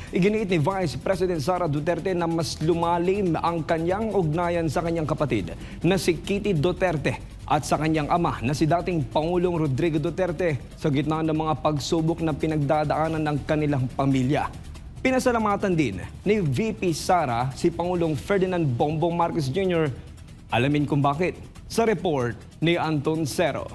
Iginiit ni Vice President Sara Duterte na mas lumalim ang kanyang ugnayan sa kanyang kapatid na si Kitty Duterte at sa kanyang ama na si dating Pangulong Rodrigo Duterte sa gitna ng mga pagsubok na pinagdadaanan ng kanilang pamilya. Pinasalamatan din ni VP Sara si Pangulong Ferdinand Bongbong Marcos Jr. Alamin kung bakit sa report ni Anton Cero.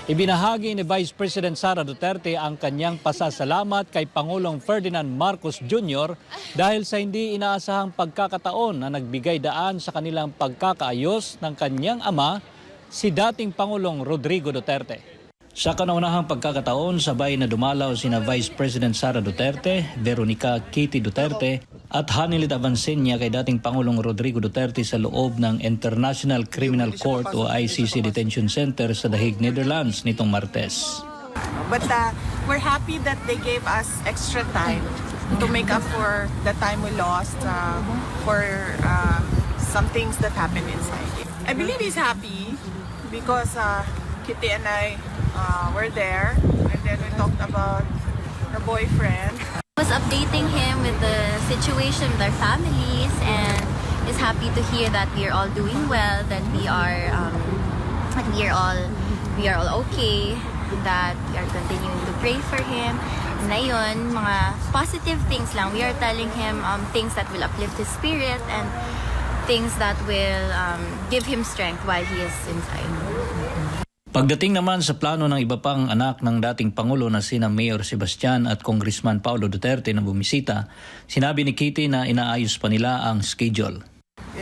Ibinahagi ni Vice President Sara Duterte ang kanyang pasasalamat kay Pangulong Ferdinand Marcos Jr. dahil sa hindi inaasahang pagkakataon na nagbigay daan sa kanilang pagkakaayos ng kanyang ama, si dating Pangulong Rodrigo Duterte. Sa kanaunahang pagkakataon, sabay na dumalaw sina Vice President Sara Duterte, Veronica Kitty Duterte at Hanilit Avancenia kay dating Pangulong Rodrigo Duterte sa loob ng International Criminal Court o ICC Detention Center sa The Hague, Netherlands nitong Martes. But we're happy that they gave us extra time to make up for the time we lost for some things that happened inside. I believe he's happy because Kitty and I were there, and then we talked about her boyfriend. I was updating him with the situation with our families, and is happy to hear that we are all doing well, that we are all okay, that we are continuing to pray for him. Na yun, mga positive things lang. We are telling him things that will uplift his spirit and things that will give him strength while he is inside. Pagdating naman sa plano ng iba pang anak ng dating Pangulo na sina Mayor Sebastian at Congressman Paulo Duterte na bumisita, sinabi ni Kitty na inaayos pa nila ang schedule.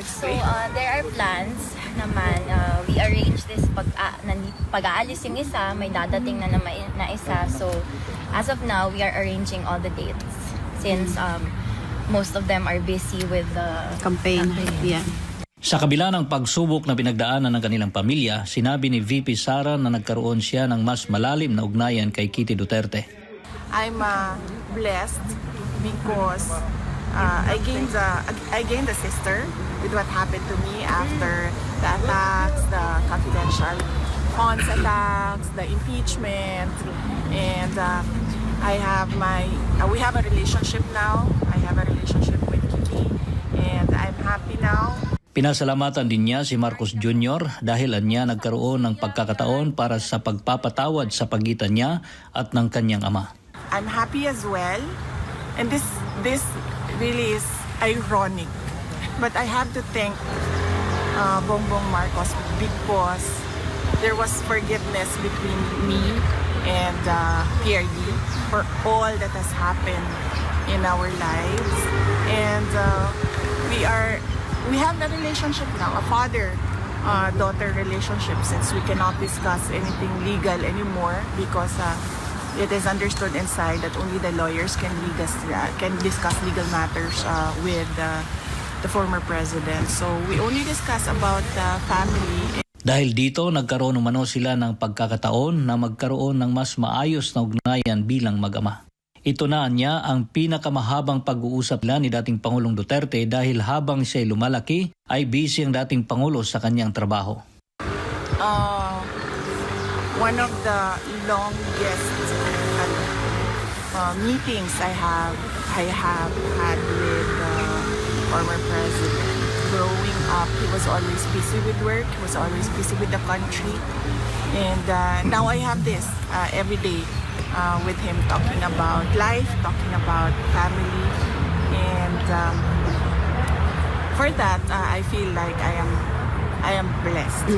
So there are plans naman. We arrange this pag-aalis yung isa, may dadating na isa. So as of now, we are arranging all the dates since most of them are busy with the campaign. Yeah. Sa kabila ng pagsubok na pinagdaanan ng kanilang pamilya, sinabi ni VP Sara na nagkaroon siya ng mas malalim na ugnayan kay Kitty Duterte. I'm blessed because I gained a sister with what happened to me after the attacks, the confidential funds attacks, the impeachment, and we have a relationship now. I have a relationship with Kitty, and I'm happy now. Pinasalamatan din niya si Marcos Jr. dahil niya nagkaroon ng pagkakataon para sa pagpapatawad sa pagitan niya at ng kanyang ama. I'm happy as well, and this really is ironic, but I have to thank Bongbong Marcos because there was forgiveness between me and PRD for all that has happened in our lives, and we have a relationship now, a father-daughter relationship, since we cannot discuss anything legal anymore because it is understood inside that only the lawyers can discuss legal matters with the former president. So we only discuss about the family. Dahil dito, nagkaroon umano sila ng pagkakataon na magkaroon ng mas maayos na ugnayan bilang mag-ama. Ito na niya ang pinakamahabang pag-uusap nila ni dating Pangulong Duterte dahil habang siya'y lumalaki ay busy ang dating Pangulo sa kanyang trabaho. One of the longest meetings I have had with the former president. Growing up, he was always busy with work, he was always busy with the country, and now I have this every day. With him talking about life, talking about family, and for that, I feel like I am blessed.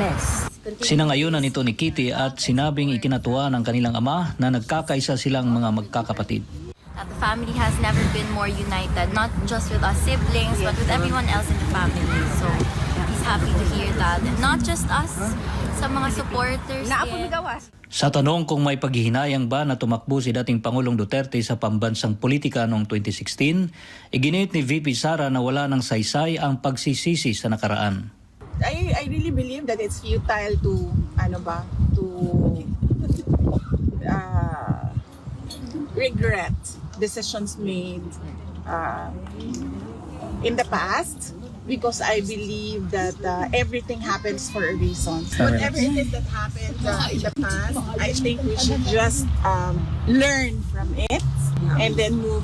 Sinangayunan nito ni Kitty at sinabing ikinatuwa ng kanilang ama na nagkakaisa silang mga magkakapatid. The family has never been more united, not just with us siblings, but with everyone else in the family. So he's happy to hear that, and not just us, sa mga supporters. Sa tanong kung may paghihinayang ba na tumakbo si dating Pangulong Duterte sa pambansang politika noong 2016, iginit ni VP Sara na wala ng saysay ang pagsisisi sa nakaraan. I really believe that it's futile to regret decisions made in the past, because I believe that everything happens for a reason. Whatever it is that happened in the past, I think we should just learn from it and then move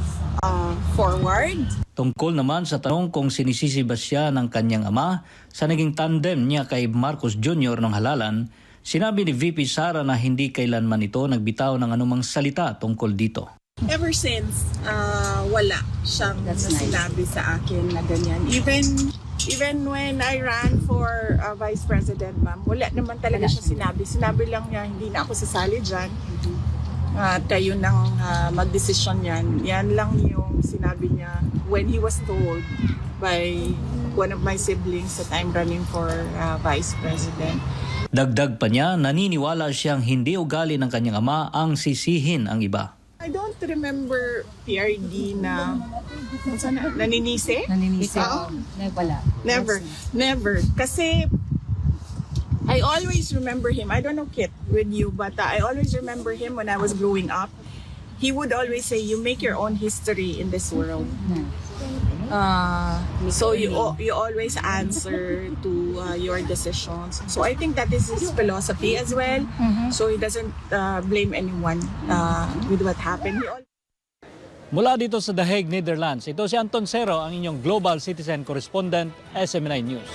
forward. Tungkol naman sa tanong kung sinisisi ba siya ng kanyang ama sa naging tandem niya kay Marcos Jr. ng halalan, sinabi ni VP Sara na hindi kailanman ito nagbitaw ng anumang salita tungkol dito. Ever since, wala siyang sinabi sa akin na ganyan. Even when I ran for Vice President, ma'am, wala naman talaga siya sinabi. Sinabi lang niya, hindi na ako sasali dyan. Kayo nang magdesisyon yan. Yan lang yung sinabi niya when he was told by one of my siblings that I'm running for Vice President. Dagdag pa niya, naniniwala siyang hindi ugali ng kanyang ama ang sisihin ang iba. I don't remember PRD na naninisi. Naninisi. Oo. Wala. Never. Kasi I always remember him. I don't know, Kit, with you, but I always remember him when I was growing up. He would always say, you make your own history in this world. So you always answer to your decisions. So I think that is his philosophy as well. So he doesn't blame anyone with what happened. Mula dito sa The Hague, Netherlands, ito si Anton Cero, ang inyong Global Citizen Correspondent, SMNI News.